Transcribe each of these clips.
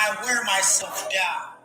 I wear myself down.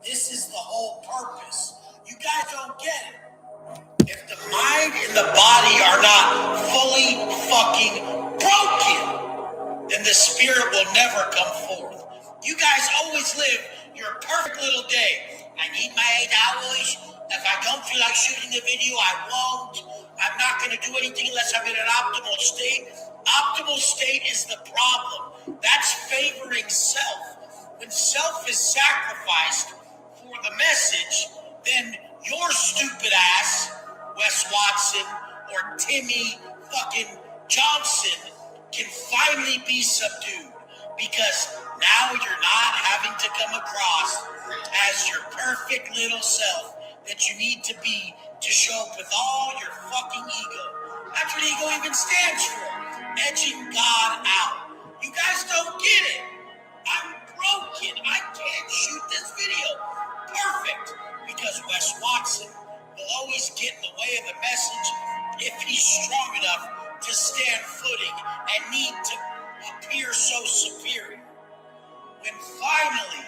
This is the whole purpose. You guys don't get it. If the mind and the body are not fully fucking broken, then the spirit will never come forth. You guys always live your perfect little day. I need my 8 hours. If I don't feel like shooting a video, I won't. I'm not going to do anything unless I'm in an optimal state. Optimal state is the problem. That's favoring self. When self is sacrificed for the message, then your stupid ass, Wes Watson or Timmy fucking Johnson, can finally be subdued, because now you're not having to come across as your perfect little self that you need to be to show up with all your fucking ego. That's what ego even stands for. Edging God out. You guys don't get it. I'm broken. I can't shoot this video perfect because Wes Watson will always get in the way of the message if he's strong enough to stand footing and need to appear so superior. When finally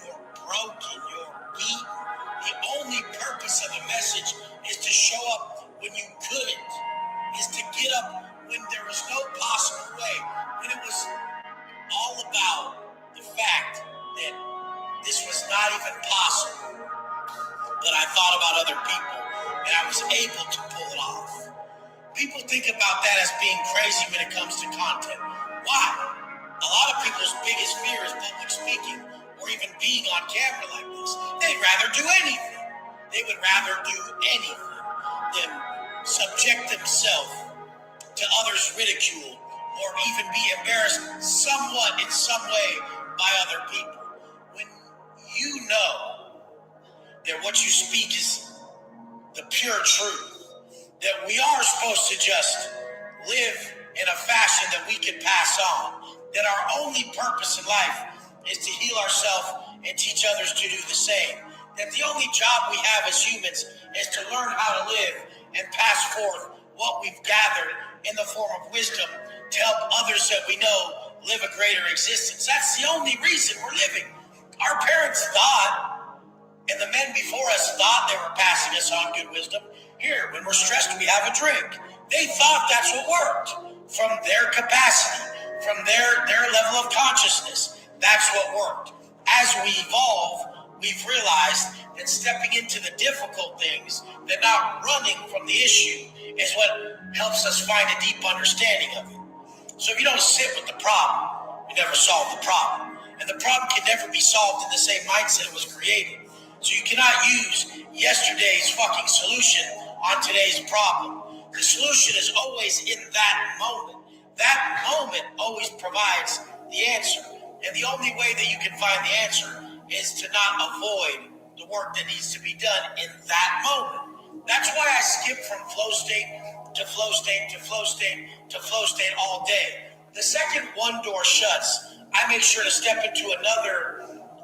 you're broken, you're beaten, the only purpose of the message is to show up when you couldn't, is to get up when there was no possible way, when it was all about the fact that this was not even possible. But I thought about other people, and I was able to pull it off. People think about that as being crazy when it comes to content. Why? A lot of people's biggest fear is public speaking or even being on camera like this. They'd rather do anything. They would rather do anything than subject themselves to others' ridicule or even be embarrassed somewhat in some way by other people. When you know that what you speak is the pure truth, that we are supposed to just live in a fashion that we can pass on, that our only purpose in life is to heal ourselves and teach others to do the same, that the only job we have as humans is to learn how to live and pass forth what we've gathered in the form of wisdom to help others that we know live a greater existence. That's the only reason we're living. Our parents thought, and the men before us thought they were passing us on good wisdom. Here, when we're stressed, we have a drink. They thought that's what worked from their capacity, from their level of consciousness. That's what worked. As we evolve, we've realized that stepping into the difficult things, that not running from the issue, is what helps us find a deep understanding of it. So if you don't sit with the problem, you never solve the problem. And the problem can never be solved in the same mindset it was created. So you cannot use yesterday's fucking solution on today's problem. The solution is always in that moment. That moment always provides the answer. And the only way that you can find the answer is to not avoid the work that needs to be done in that moment. That's why I skip from flow state to flow state to flow state to flow state all day. The second one door shuts, I make sure to step into another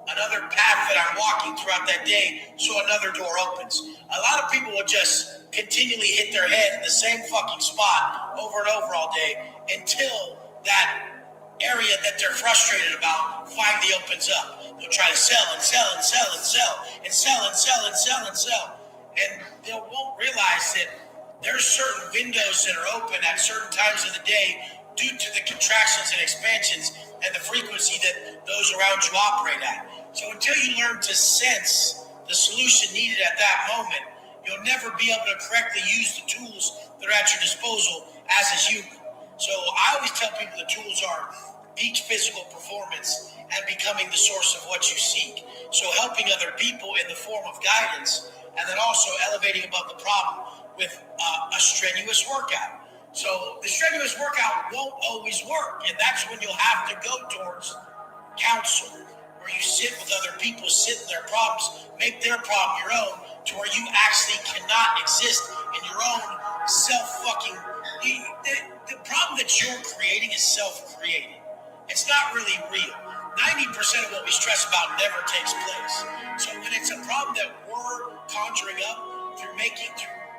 path that I'm walking throughout that day so another door opens. A lot of people will just continually hit their head in the same fucking spot over and over all day until that area that they're frustrated about finally opens up. They'll try to sell and sell and sell and sell and sell and sell and sell and sell. And they won't realize that there's certain windows that are open at certain times of the day due to the contractions and expansions and the frequency that those around you operate at. So until you learn to sense the solution needed at that moment, you'll never be able to correctly use the tools that are at your disposal as a human. So I always tell people the tools are peak physical performance and becoming the source of what you seek. So helping other people in the form of guidance, and then also elevating above the problem with a strenuous workout. So the strenuous workout won't always work, and that's when you'll have to go towards counsel, where you sit with other people, sit in their problems, make their problem your own, to where you actually cannot exist in your own self-fucking... The problem that you're creating is self-created. It's not really real. 90% of what we stress about never takes place. So when it's a problem that we're conjuring up through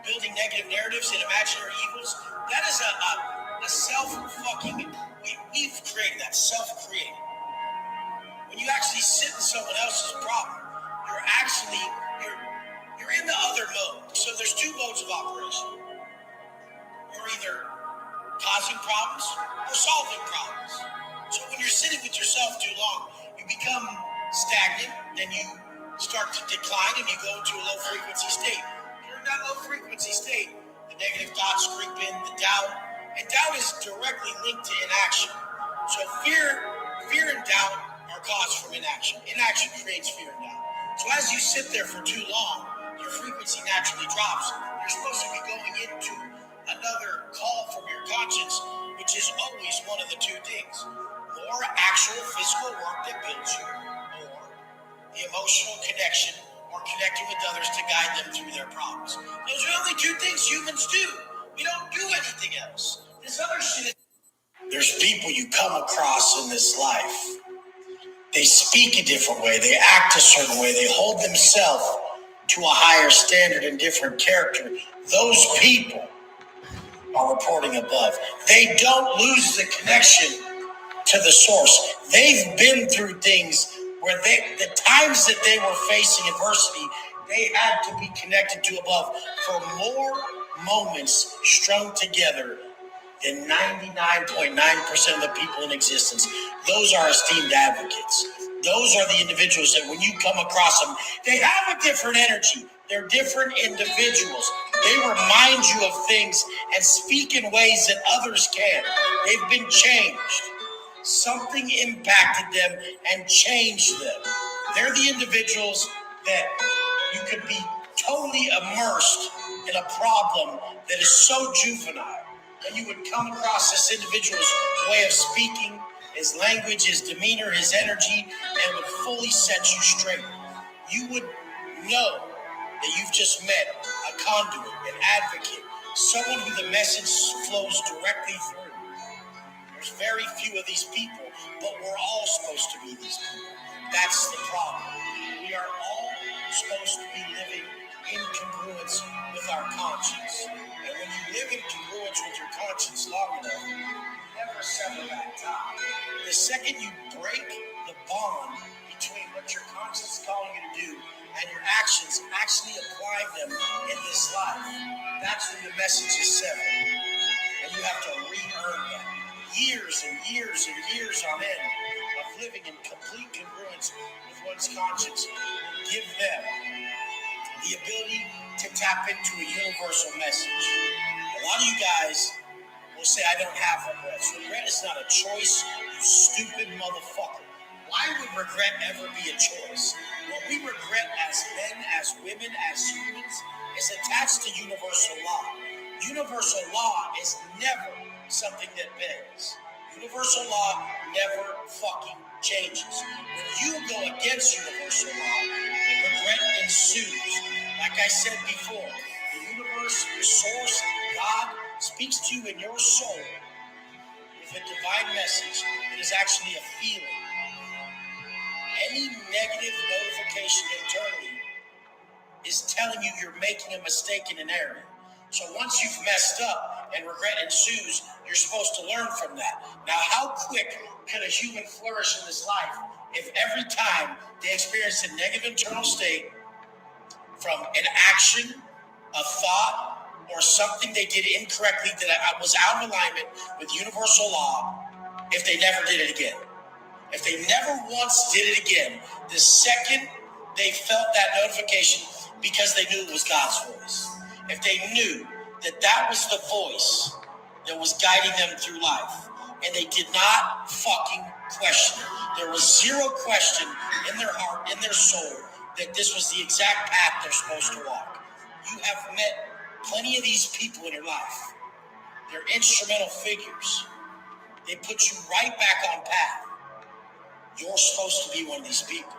building negative narratives and imaginary evils, that is a self-fucking... We've created that, self-created. you actually sit in someone else's problem, you're actually you're in the other mode. So there's two modes of operation. You're either causing problems or solving problems. So when you're sitting with yourself too long, you become stagnant, then you start to decline and you go into a low frequency state. You're in that low frequency state, the negative thoughts creep in, the doubt, and doubt is directly linked to inaction. So fear and doubt are caused from inaction. Inaction creates fear and doubt. So as you sit there for too long, your frequency naturally drops. You're supposed to be going into another call from your conscience, which is always one of the two things: more actual physical work that builds you, or the emotional connection or connecting with others to guide them through their problems. Those are the only two things humans do. We don't do anything else. This other shit is... There's people you come across in this life. They speak a different way. They act a certain way. They hold themselves to a higher standard and different character. Those people are reporting above. They don't lose the connection to the source. They've been through things where the times that they were facing adversity, they had to be connected to above for more moments strung together than 99.9% of the people in existence. Those are esteemed advocates. Those are the individuals that when you come across them, they have a different energy. They're different individuals. They remind you of things and speak in ways that others can't. They've been changed. Something impacted them and changed them. They're the individuals that you could be totally immersed in a problem that is so juvenile. And you would come across this individual's way of speaking, his language, his demeanor, his energy, and would fully set you straight. You would know that you've just met a conduit, an advocate, someone who the message flows directly through. There's very few of these people, but we're all supposed to be these people. That's the problem. We are all supposed to be living in congruence with our conscience. And when you live in congruence with your conscience long enough, you never sever that tie. The second you break the bond between what your conscience is calling you to do and your actions, actually applying them in this life, that's when the message is severed. And you have to re-earn that. Years and years and years on end of living in complete congruence with one's conscience will give them the ability to tap into a universal message. A lot of you guys will say, I don't have regrets. Regret is not a choice, you stupid motherfucker. Why would regret ever be a choice? What we regret as men, as women, as humans is attached to universal law. Universal law is never something that bends. Universal law never fucking changes. When you go against universal law, regret ensues. Like I said before, the universe, the source, God speaks to you in your soul with a divine message. It is actually a feeling. Any negative notification internally is telling you you're making a mistake in an area. So once you've messed up and regret ensues, you're supposed to learn from that. Now, how quick can a human flourish in this life if every time they experience a negative internal state from an action, a thought, or something they did incorrectly that was out of alignment with universal law, if they never did it again? If they never once did it again, the second they felt that notification, because they knew it was God's voice, if they knew that that was the voice that was guiding them through life, and they did not fucking question it, there was zero question in their heart, in their soul, that this was the exact path they're supposed to walk. You have met plenty of these people in your life. They're instrumental figures. They put you right back on path. You're supposed to be one of these people.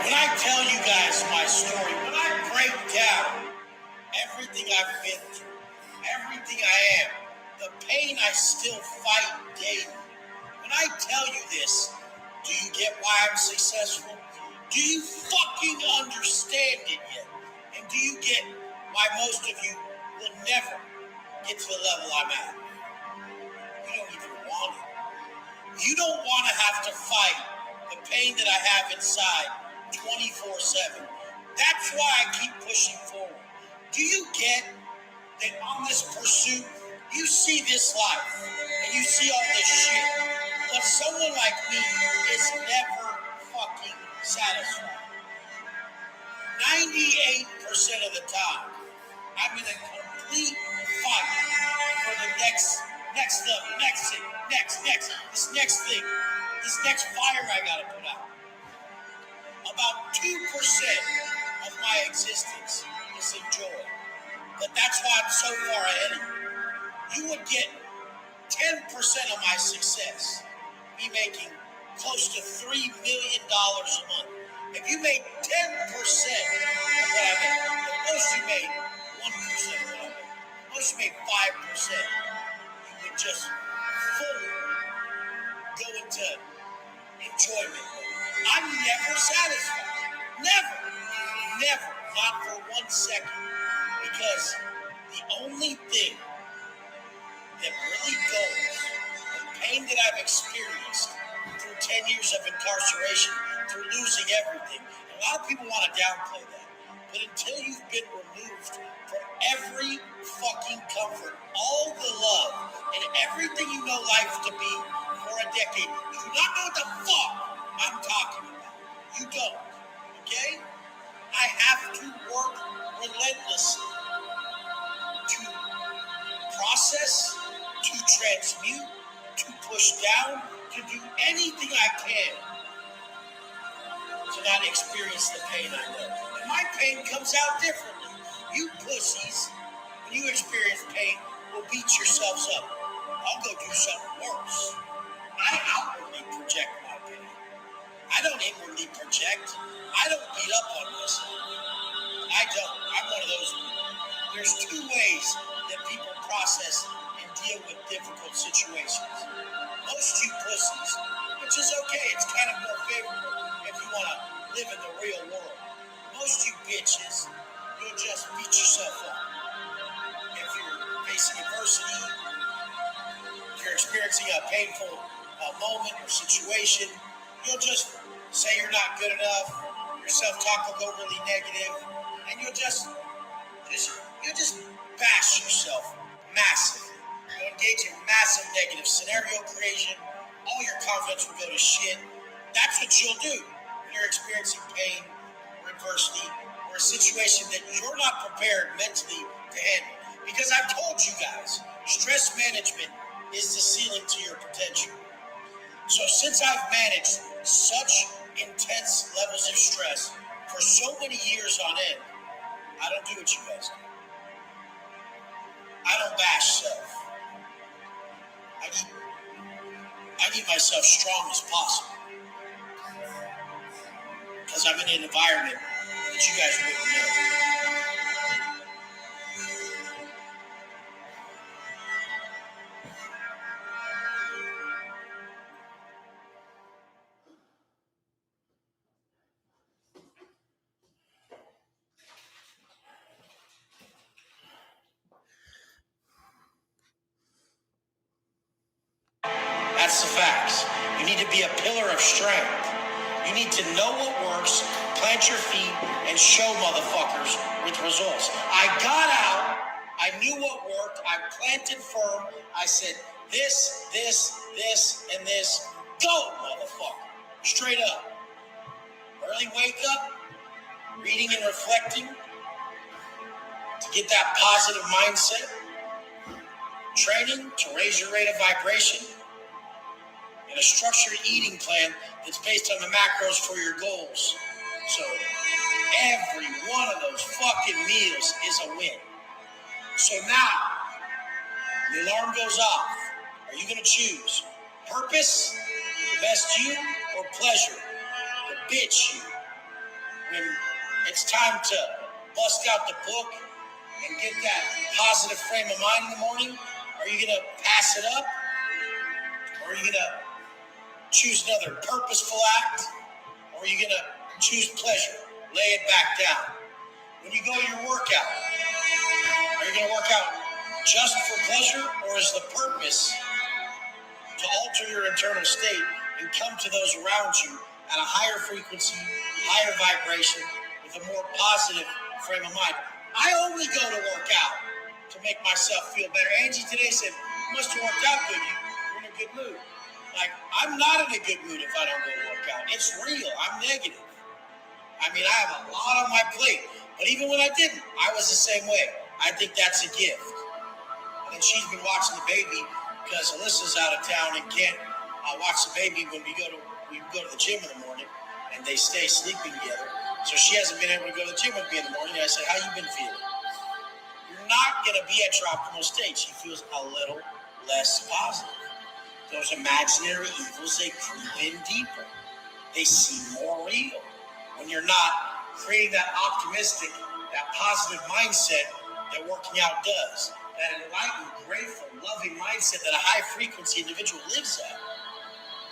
When I tell you guys my story, when I break down everything I've been through, everything I am, the pain I still fight daily, when I tell you this, do you get why I'm successful? Do you fucking understand it yet? And do you get why most of you will never get to the level I'm at? You don't even want it. You don't want to have to fight the pain that I have inside 24/7. That's why I keep pushing forward. Do you get that on this pursuit, you see this life and you see all this shit, but someone like me is never fucking satisfied. 98% of the time, I'm in a complete fight for the next level, this next fire I gotta put out. About 2% of my existence is enjoy. But that's why I'm so far ahead of you. You would get 10% of my success, me making close to $3 million a month. If you made 10% of what I made, if most you made 1% of what I made, most you made 5%, you would just fully go into enjoyment. I'm never satisfied. Never, not for 1 second. Because the only thing that really goes, the pain that I've experienced through 10 years of incarceration, through losing everything, and a lot of people want to downplay that. But until you've been removed from every fucking comfort, all the love, and everything you know life to be for a decade, you do not know what the fuck I'm talking about. You don't. Okay? I have to work relentlessly to process, to transmute, to push down, to do anything I can to not experience the pain I know. And my pain comes out differently. You pussies, when you experience pain, will beat yourselves up. I'll go do something worse. I outwardly project my pain. I don't inwardly project. I don't beat up on myself. I don't. I'm one of those people. There's two ways that people process and deal with difficult situations. Most you pussies, which is okay, it's kind of more favorable if you want to live in the real world. Most you bitches, you'll just beat yourself up. If you're facing adversity, if you're experiencing a painful moment or situation, you'll just say you're not good enough, your self-talk will go really negative, and you'll just bash yourself massively. You'll engage in massive negative scenario creation. All your confidence will go to shit. That's what you'll do when you're experiencing pain or adversity or a situation that you're not prepared mentally to handle. Because I've told you guys, stress management is the ceiling to your potential. So since I've managed such intense levels of stress for so many years on end, I don't do what you guys do. I don't bash self. I need myself strong as possible. Because I'm in an environment that you guys wouldn't know. That's the facts. You need to be a pillar of strength. You need to know what works, plant your feet, and show motherfuckers with results. I got out. I knew what worked. I planted firm. I said, this, and this. Go, motherfucker. Straight up. Early wake up, reading and reflecting to get that positive mindset. Training to raise your rate of vibration. And a structured eating plan that's based on the macros for your goals. So every one of those fucking meals is a win. So now, when the alarm goes off, are you going to choose purpose, the best you, or pleasure, the bitch you? When it's time to bust out the book and get that positive frame of mind in the morning, are you going to pass it up? Or are you going to choose another purposeful act? Or are you going to Choose pleasure. Lay it back down. When you go to your workout, are you going to work out just for pleasure, or is the purpose to alter your internal state and come to those around you at a higher frequency, higher vibration, with a more positive frame of mind? I only go to work out to make myself feel better. Angie today said, "You must have worked out good. You're in a good mood." Like, I'm not in a good mood if I don't go to work out. It's real. I'm negative. I mean, I have a lot on my plate. But even when I didn't, I was the same way. I think that's a gift. And then she's been watching the baby because Alyssa's out of town and can't watch the baby when we go to the gym in the morning, and they stay sleeping together. So she hasn't been able to go to the gym with me in the morning. And I said, "How you been feeling?" You're not going to be at your optimal state. She feels a little less positive. Those imaginary evils, they creep in deeper. They seem more real. When you're not creating that optimistic, that positive mindset that working out does, that enlightened, grateful, loving mindset that a high frequency individual lives at.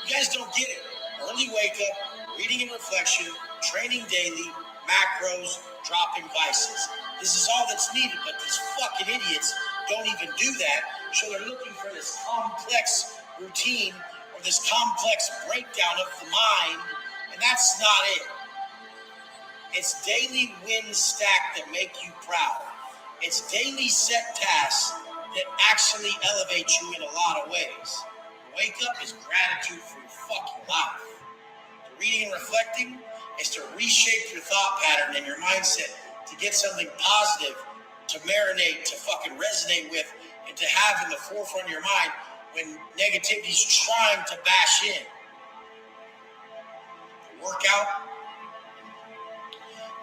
You guys don't get it. Early wake up, reading and reflection, training daily, macros, dropping vices. This is all that's needed, but these fucking idiots don't even do that, so they're looking for this complex routine or this complex breakdown of the mind, and that's not it. It's daily wins stacked that make you proud. It's daily set tasks that actually elevate you in a lot of ways. Wake up is gratitude for your fucking life. The reading and reflecting is to reshape your thought pattern and your mindset to get something positive to marinate, to fucking resonate with, and to have in the forefront of your mind when negativity is trying to bash in. The workout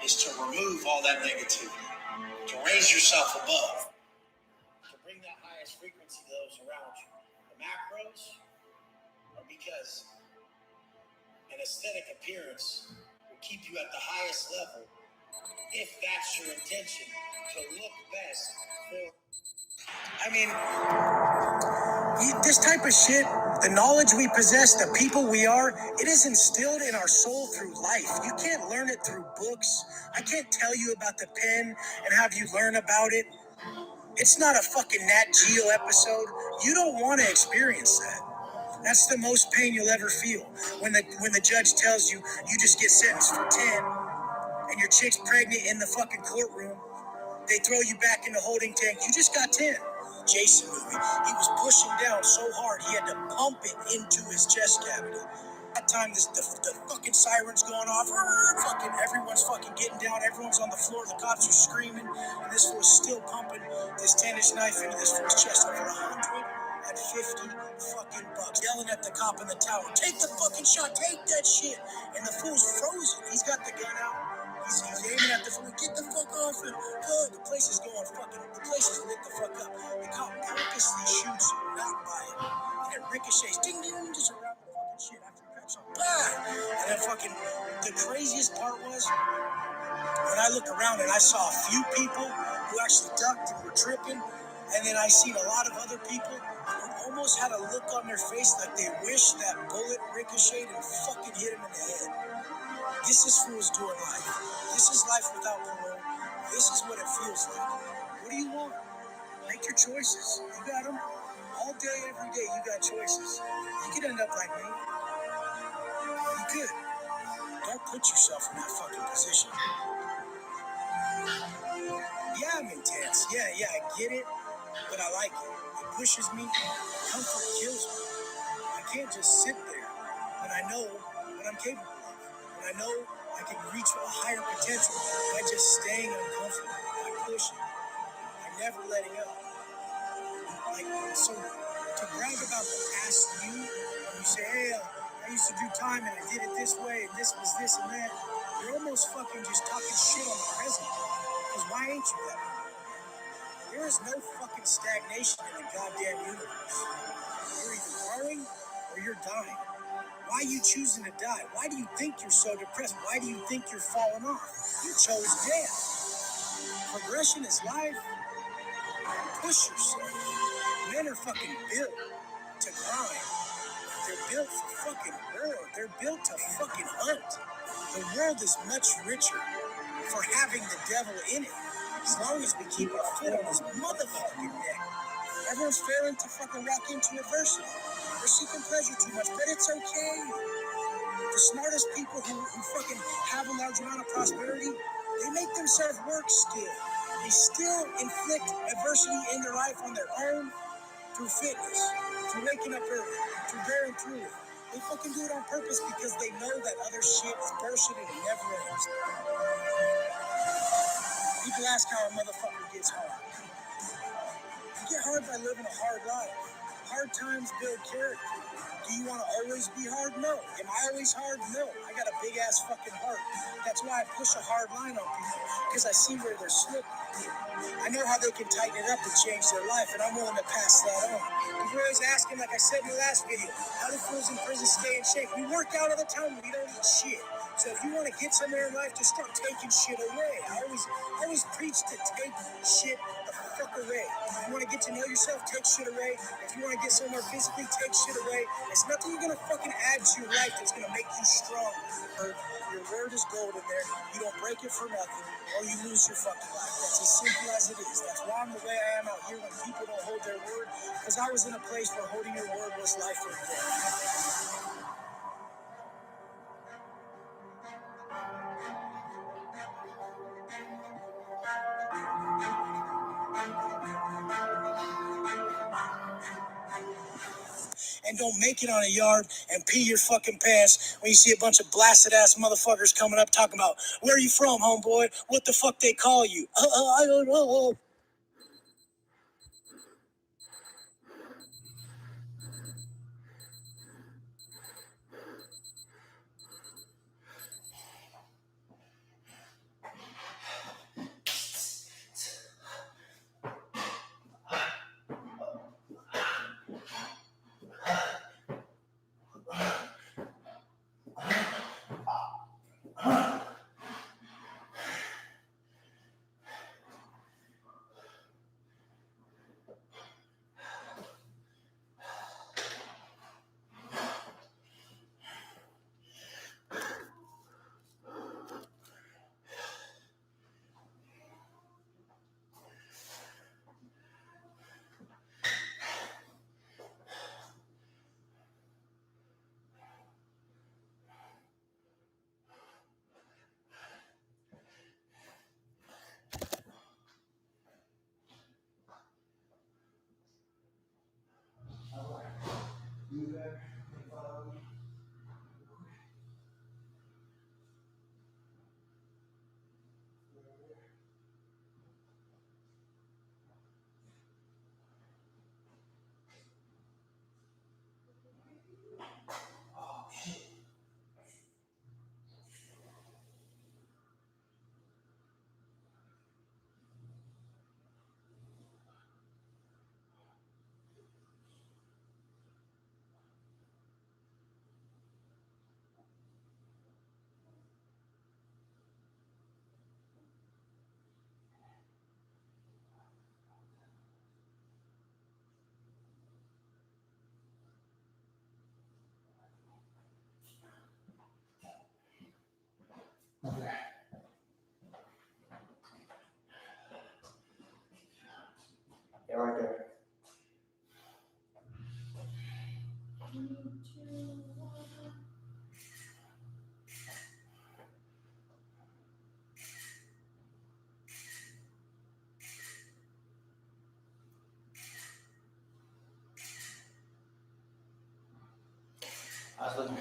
is to remove all that negativity, to raise yourself above, to bring that highest frequency to those around you. The macros are because an aesthetic appearance will keep you at the highest level if that's your intention, to look best for. I mean, this type of shit, the knowledge we possess, the people we are, it is instilled in our soul through life. You can't learn it through books. I can't tell you about the pen and have you learn about it. It's not a fucking Nat Geo episode. You don't want to experience that. That's the most pain you'll ever feel. When the judge tells you you just get sentenced for 10 and your chick's pregnant in the fucking courtroom. They throw you back in the holding tank. You just got 10. Jason movie. He was pushing down so hard he had to pump it into his chest cavity. That time, the fucking siren's going off. Fucking everyone's fucking getting down. Everyone's on the floor. The cops are screaming, and this fool's still pumping this 10-inch knife into this fool's chest over $150 fucking bucks. Yelling at the cop in the tower, "Take the fucking shot, take that shit!" And the fool's frozen. He's got the gun out. He's aiming at the fool. "Get the fuck off him!" Good. The place is going fucking. The place is lit the fuck up. The cop purposely shoots not by him, and it ricochets, ding ding, just around the fucking shit after he cracks on. Bah! And then fucking. The craziest part was when I look around and I saw a few people who actually ducked and were tripping, and then I seen a lot of other people who almost had a look on their face like they wish that bullet ricocheted and fucking hit him in the head. This is fools doing life. This is life without parole. This is what it feels like. What do you want? Make your choices. You got them. All day, every day, you got choices. You could end up like me. You could. Don't put yourself in that fucking position. Yeah, I'm intense. Yeah, I get it. But I like it. It pushes me. Comfort kills me. I can't just sit there when I know what I'm capable of. When I know I can reach a higher potential by just staying uncomfortable, by pushing, by never letting up. Like, so to brag about the past you, when you say, "Hey, I used to do time and I did it this way and this was this and that," you're almost fucking just talking shit on the present. Because why ain't you that? There is no fucking stagnation in the goddamn universe. You're either growing or you're dying. Why are you choosing to die? Why do you think you're so depressed? Why do you think you're falling off? You chose death. Progression is life. Push yourself. Men are fucking built to grind. They're built for fucking war. They're built to fucking hunt. The world is much richer for having the devil in it. As long as we keep our foot on his motherfucking neck. Everyone's failing to fucking walk into adversity. They're seeking pleasure too much, but it's okay. The smartest people who fucking have a large amount of prosperity, they make themselves work still. They still inflict adversity in their life on their own through fitness, through waking up early, through bearing through it. They fucking do it on purpose because they know that other shit is bullshit and it never ends. People ask how a motherfucker gets hard. You get hard by living a hard life. Hard times build character. Do you want to always be hard? No. Am I always hard? No. I got a big ass fucking heart. That's why I push a hard line on people, because I see where they're slipping. I know how they can tighten it up and change their life, and I'm willing to pass that on. People are always asking, like I said in the last video, how do fools in prison stay in shape? We work out all the time, we don't eat shit. So if you want to get somewhere in life, just start taking shit away. I always preach to take shit the fuck away. If you want to get to know yourself, take shit away. If you want to get somewhere physically, take shit away. It's nothing you're gonna fucking add to your life that's gonna make you strong. Your word is gold in there. You don't break it for nothing, or you lose your fucking life. That's as simple as it is. That's why I'm the way I am out here when people don't hold their word. Because I was in a place where holding your word was life or death. And don't make it on a yard and pee your fucking pants when you see a bunch of blasted ass motherfuckers coming up talking about, where are you from, homeboy? What the fuck they call you? I don't know. Yeah, right there. I was looking.